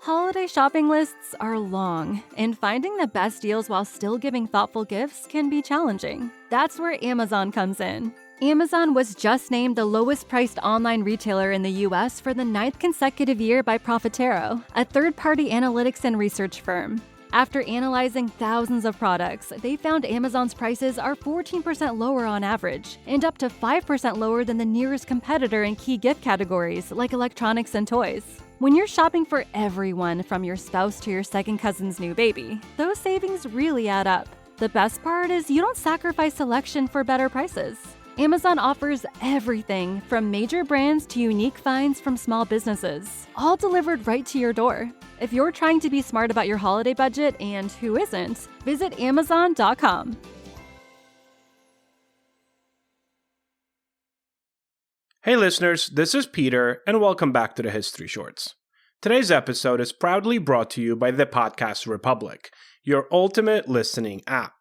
Holiday shopping lists are long, and finding the best deals while still giving thoughtful gifts can be challenging. That's where Amazon comes in. Amazon was just named the lowest-priced online retailer in the U.S. for the 9th consecutive year by Profitero, a third-party analytics and research firm. After analyzing thousands of products, they found Amazon's prices are 14% lower on average, and up to 5% lower than the nearest competitor in key gift categories like electronics and toys. When you're shopping for everyone from your spouse to your second cousin's new baby, those savings really add up. The best part is you don't sacrifice selection for better prices. Amazon offers everything from major brands to unique finds from small businesses, all delivered right to your door. If you're trying to be smart about your holiday budget, and who isn't, visit Amazon.com. Hey listeners, this is Peter, and welcome back to the History Shorts. Today's episode is proudly brought to you by the Podcast Republic, your ultimate listening app.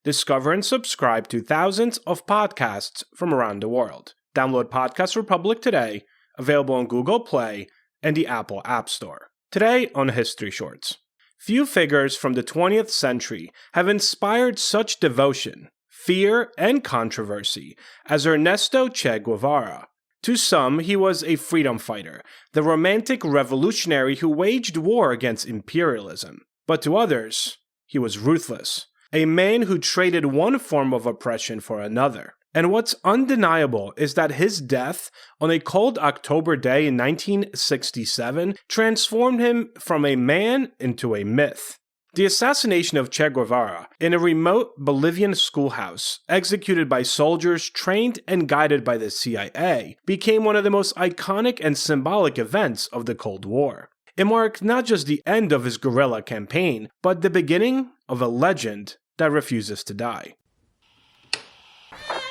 Discover and subscribe to thousands of podcasts from around the world. Download Podcast Republic today, available on Google Play and the Apple App Store. Today on History Shorts. Few figures from the 20th century have inspired such devotion, fear, and controversy as Ernesto Che Guevara. To some, he was a freedom fighter, the romantic revolutionary who waged war against imperialism. But to others, he was ruthless, a man who traded one form of oppression for another. And what's undeniable is that his death on a cold October day in 1967 transformed him from a man into a myth. The assassination of Che Guevara in a remote Bolivian schoolhouse, executed by soldiers trained and guided by the CIA, became one of the most iconic and symbolic events of the Cold War. It marked not just the end of his guerrilla campaign, but the beginning of a legend that refuses to die.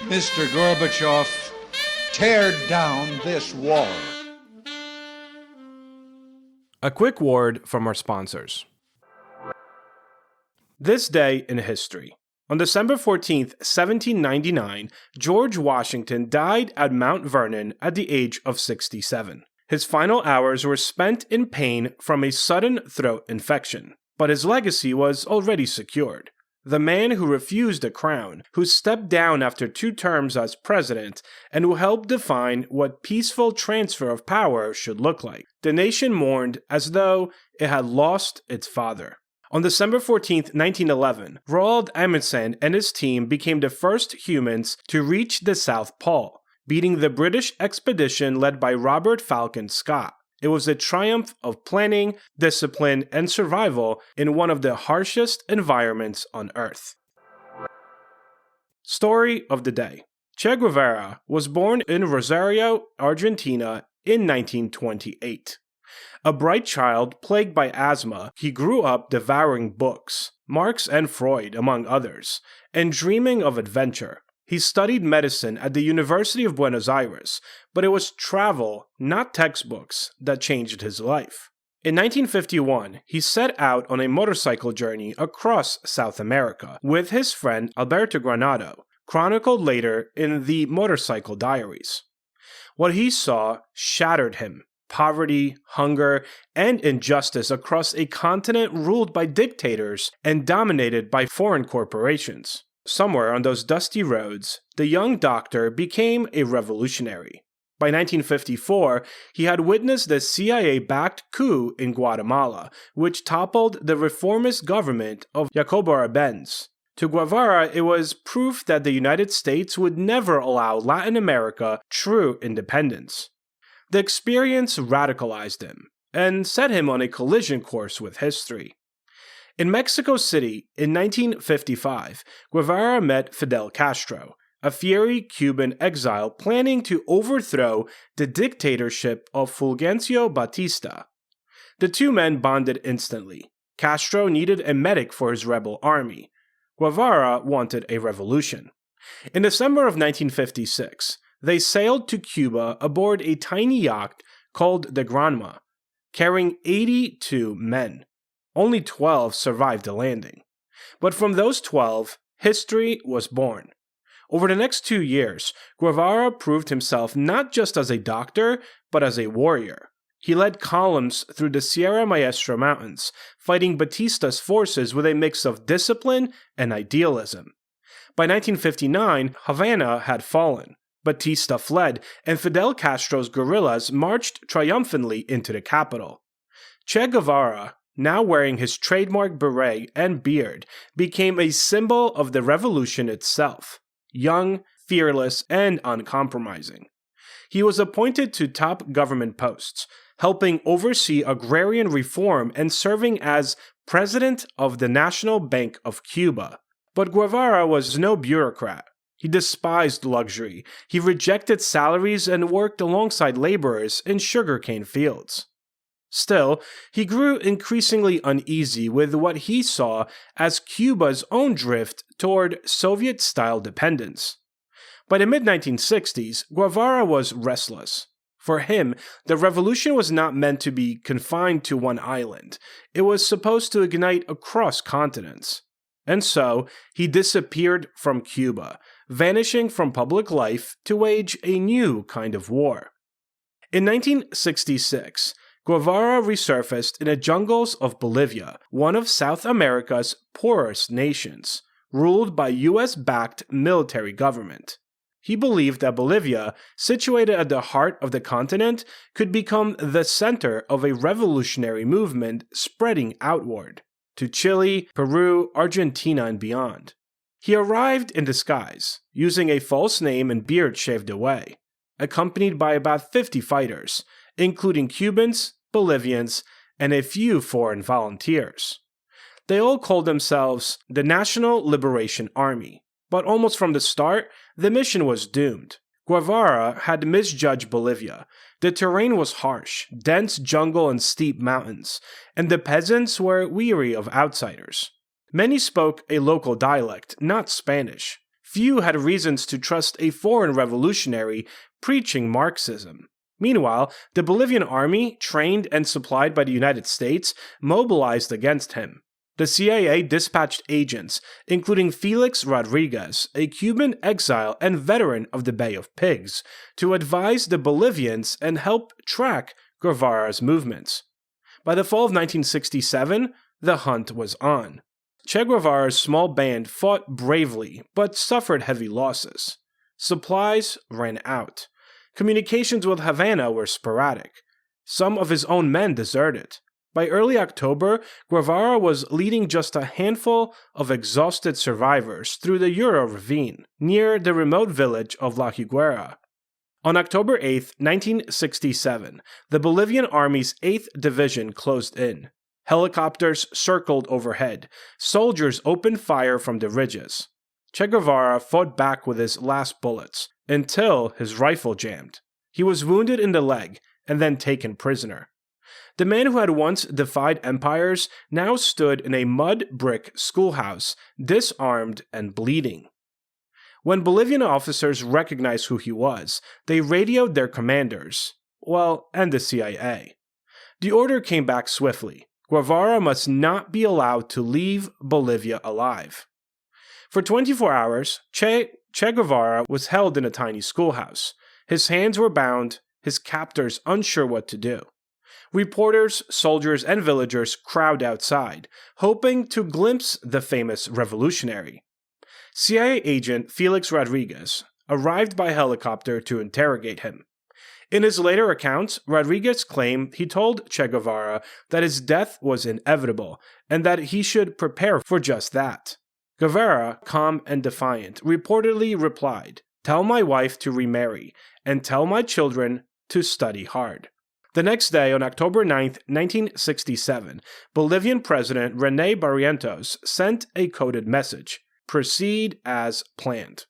Mr. Gorbachev, tear down this wall. A quick word from our sponsors. This day in history. On December 14, 1799, George Washington died at Mount Vernon at the age of 67. His final hours were spent in pain from a sudden throat infection, but his legacy was already secured. The man who refused the crown, who stepped down after 2 terms as president, and who helped define what peaceful transfer of power should look like. The nation mourned as though it had lost its father. On December 14, 1911, Roald Amundsen and his team became the first humans to reach the South Pole, beating the British expedition led by Robert Falcon Scott. It was a triumph of planning, discipline, and survival in one of the harshest environments on Earth. Story of the day. Che Guevara was born in Rosario, Argentina in 1928. A bright child plagued by asthma, he grew up devouring books, Marx and Freud among others, and dreaming of adventure. He studied medicine at the University of Buenos Aires, but it was travel, not textbooks, that changed his life. In 1951, he set out on a motorcycle journey across South America with his friend Alberto Granado, chronicled later in the Motorcycle Diaries. What he saw shattered him. Poverty, hunger, and injustice across a continent ruled by dictators and dominated by foreign corporations. Somewhere on those dusty roads, the young doctor became a revolutionary. By 1954, he had witnessed the CIA-backed coup in Guatemala, which toppled the reformist government of Jacobo Arbenz. To Guevara, it was proof that the United States would never allow Latin America true independence. The experience radicalized him and set him on a collision course with history. In Mexico City in 1955, Guevara met Fidel Castro, a fiery Cuban exile planning to overthrow the dictatorship of Fulgencio Batista. The two men bonded instantly. Castro needed a medic for his rebel army. Guevara wanted a revolution. In December of 1956, they sailed to Cuba aboard a tiny yacht called the Granma, carrying 82 men. Only 12 survived the landing. But from those 12, history was born. Over the next 2 years, Guevara proved himself not just as a doctor, but as a warrior. He led columns through the Sierra Maestra Mountains, fighting Batista's forces with a mix of discipline and idealism. By 1959, Havana had fallen. Batista fled, and Fidel Castro's guerrillas marched triumphantly into the capital. Che Guevara, now wearing his trademark beret and beard, became a symbol of the revolution itself, young, fearless, and uncompromising. He was appointed to top government posts, helping oversee agrarian reform and serving as president of the National Bank of Cuba. But Guevara was no bureaucrat. He despised luxury. He rejected salaries and worked alongside laborers in sugarcane fields. Still, he grew increasingly uneasy with what he saw as Cuba's own drift toward Soviet-style dependence. By the mid-1960s, Guevara was restless. For him, the revolution was not meant to be confined to one island. It was supposed to ignite across continents. And so, he disappeared from Cuba, vanishing from public life to wage a new kind of war. In 1966, Guevara resurfaced in the jungles of Bolivia, one of South America's poorest nations, ruled by US-backed military government. He believed that Bolivia, situated at the heart of the continent, could become the center of a revolutionary movement spreading outward to Chile, Peru, Argentina, and beyond. He arrived in disguise, using a false name and beard shaved away, accompanied by about 50 fighters, including Cubans, Bolivians, and a few foreign volunteers. They all called themselves the National Liberation Army, but almost from the start, the mission was doomed. Guevara had misjudged Bolivia. The terrain was harsh, dense jungle and steep mountains, and the peasants were weary of outsiders. Many spoke a local dialect, not Spanish. Few had reasons to trust a foreign revolutionary preaching Marxism. Meanwhile, the Bolivian army, trained and supplied by the United States, mobilized against him. The CIA dispatched agents, including Felix Rodriguez, a Cuban exile and veteran of the Bay of Pigs, to advise the Bolivians and help track Guevara's movements. By the fall of 1967, the hunt was on. Che Guevara's small band fought bravely, but suffered heavy losses. Supplies ran out. Communications with Havana were sporadic. Some of his own men deserted. By early October, Guevara was leading just a handful of exhausted survivors through the Yura ravine, near the remote village of La Higuera. On October 8, 1967, the Bolivian Army's 8th Division closed in. Helicopters circled overhead. Soldiers opened fire from the ridges. Che Guevara fought back with his last bullets, until his rifle jammed. He was wounded in the leg and then taken prisoner. The man who had once defied empires now stood in a mud brick schoolhouse, disarmed and bleeding. When Bolivian officers recognized who he was, they radioed their commanders, and the CIA. The order came back swiftly. Guevara must not be allowed to leave Bolivia alive. For 24 hours, Che Guevara was held in a tiny schoolhouse. His hands were bound, his captors unsure what to do. Reporters, soldiers, and villagers crowd outside, hoping to glimpse the famous revolutionary. CIA agent Felix Rodriguez arrived by helicopter to interrogate him. In his later accounts, Rodriguez claimed he told Che Guevara that his death was inevitable and that he should prepare for just that. Guevara, calm and defiant, reportedly replied, "Tell my wife to remarry, and tell my children to study hard." The next day, on October 9, 1967, Bolivian President René Barrientos sent a coded message: "Proceed as planned."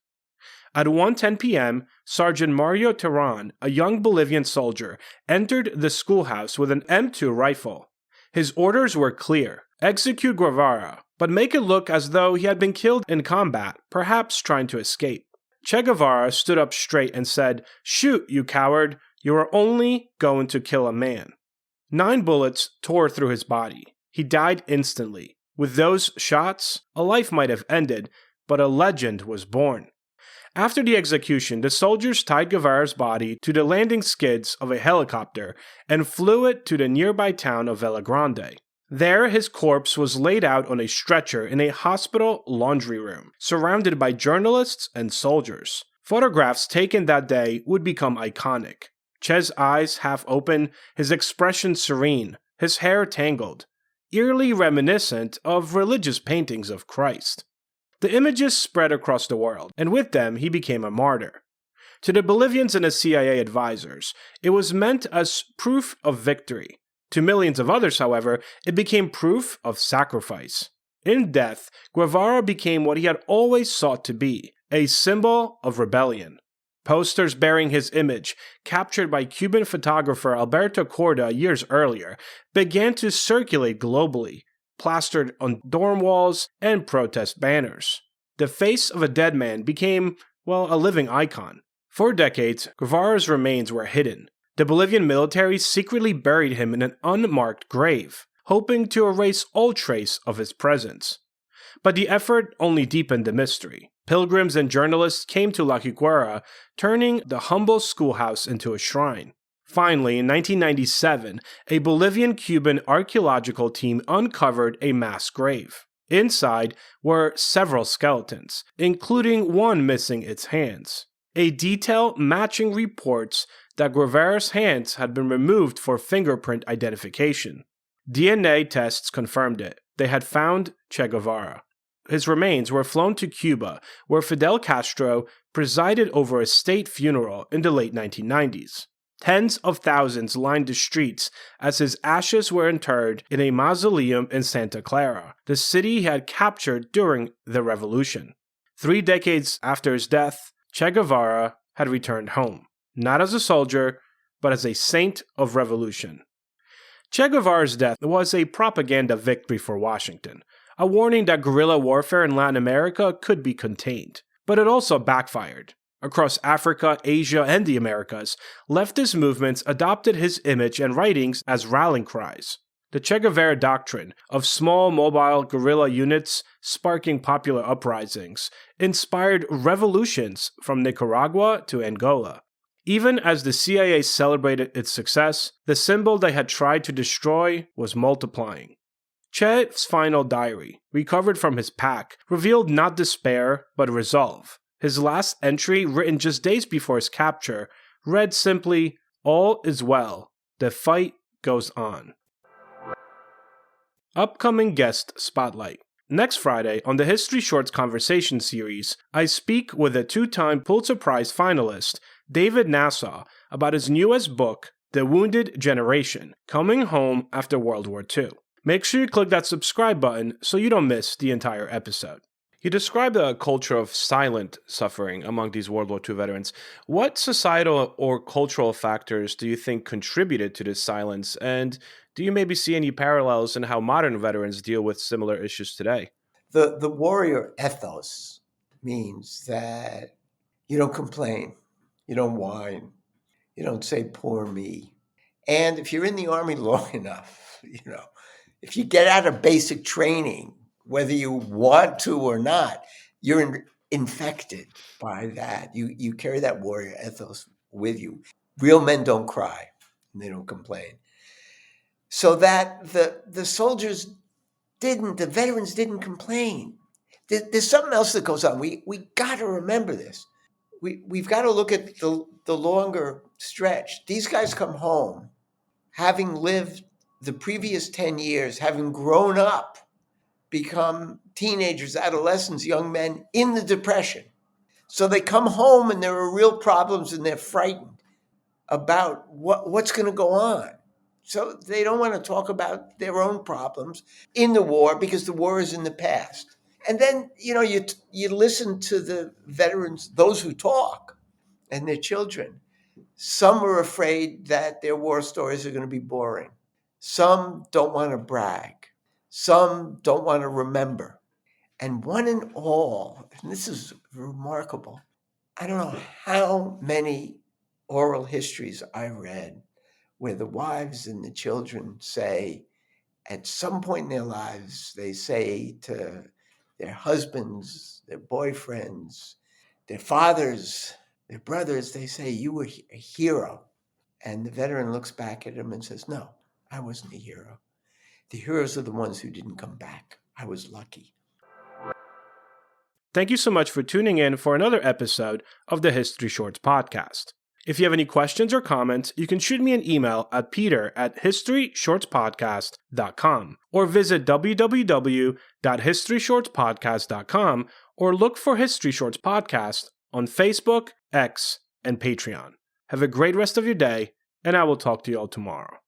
At 1:10 p.m., Sergeant Mario Terran, a young Bolivian soldier, entered the schoolhouse with an M2 rifle. His orders were clear: execute Guevara, but make it look as though he had been killed in combat, perhaps trying to escape. Che Guevara stood up straight and said, "Shoot, you coward. You are only going to kill a man." 9 bullets tore through his body. He died instantly. With those shots, a life might have ended, but a legend was born. After the execution, the soldiers tied Guevara's body to the landing skids of a helicopter and flew it to the nearby town of Villa Grande. There, his corpse was laid out on a stretcher in a hospital laundry room, surrounded by journalists and soldiers. Photographs taken that day would become iconic. Che's eyes half open, his expression serene, his hair tangled, eerily reminiscent of religious paintings of Christ. The images spread across the world, and with them he became a martyr. To the Bolivians and the CIA advisors, it was meant as proof of victory. To millions of others, however, it became proof of sacrifice. In death, Guevara became what he had always sought to be, a symbol of rebellion. Posters bearing his image, captured by Cuban photographer Alberto Corda years earlier, began to circulate globally, plastered on dorm walls and protest banners. The face of a dead man became, a living icon. For decades, Guevara's remains were hidden. The Bolivian military secretly buried him in an unmarked grave, hoping to erase all trace of his presence. But the effort only deepened the mystery. Pilgrims and journalists came to La Higuera, turning the humble schoolhouse into a shrine. Finally, in 1997, a Bolivian-Cuban archaeological team uncovered a mass grave. Inside were several skeletons, including one missing its hands. A detail matching reports that Guevara's hands had been removed for fingerprint identification. DNA tests confirmed it. They had found Che Guevara. His remains were flown to Cuba, where Fidel Castro presided over a state funeral in the late 1990s. Tens of thousands lined the streets as his ashes were interred in a mausoleum in Santa Clara, the city he had captured during the revolution. 3 decades after his death, Che Guevara had returned home, not as a soldier, but as a saint of revolution. Che Guevara's death was a propaganda victory for Washington, a warning that guerrilla warfare in Latin America could be contained. But it also backfired. Across Africa, Asia, and the Americas, leftist movements adopted his image and writings as rallying cries. The Che Guevara doctrine of small mobile guerrilla units sparking popular uprisings inspired revolutions from Nicaragua to Angola. Even as the CIA celebrated its success, the symbol they had tried to destroy was multiplying. Che's final diary, recovered from his pack, revealed not despair, but resolve. His last entry, written just days before his capture, read simply, "All is well. The fight goes on." Upcoming guest spotlight. Next Friday, on the History Shorts Conversation series, I speak with a 2-time Pulitzer Prize finalist, David Nassau, about his newest book, The Wounded Generation, Coming Home After World War II. Make sure you click that subscribe button so you don't miss the entire episode. You described a culture of silent suffering among these World War II veterans. What societal or cultural factors do you think contributed to this silence, and do you maybe see any parallels in how modern veterans deal with similar issues today? The warrior ethos means that you don't complain, you don't whine, you don't say poor me. And if you're in the Army long enough, if you get out of basic training, whether you want to or not, you're infected by that. You carry that warrior ethos with you. Real men don't cry and they don't complain. So that the soldiers the veterans didn't complain. There's something else that goes on. We got to remember this. We've got to look at the longer stretch. These guys come home having lived the previous 10 years, having grown up, become teenagers, adolescents, young men in the Depression. So they come home and there are real problems and they're frightened about what's going to go on. So they don't want to talk about their own problems in the war because the war is in the past. And then, you listen to the veterans, those who talk, and their children. Some are afraid that their war stories are going to be boring. Some don't want to brag. Some don't want to remember. And one and all, and this is remarkable, I don't know how many oral histories I read where the wives and the children say, at some point in their lives, they say to their husbands, their boyfriends, their fathers, their brothers, they say, you were a hero. And the veteran looks back at him and says, no, I wasn't a hero. The heroes are the ones who didn't come back. I was lucky. Thank you so much for tuning in for another episode of the History Shorts podcast. If you have any questions or comments, you can shoot me an email at peter@historyshortspodcast.com or visit www.historyshortspodcast.com or look for History Shorts Podcast on Facebook, X, and Patreon. Have a great rest of your day, and I will talk to you all tomorrow.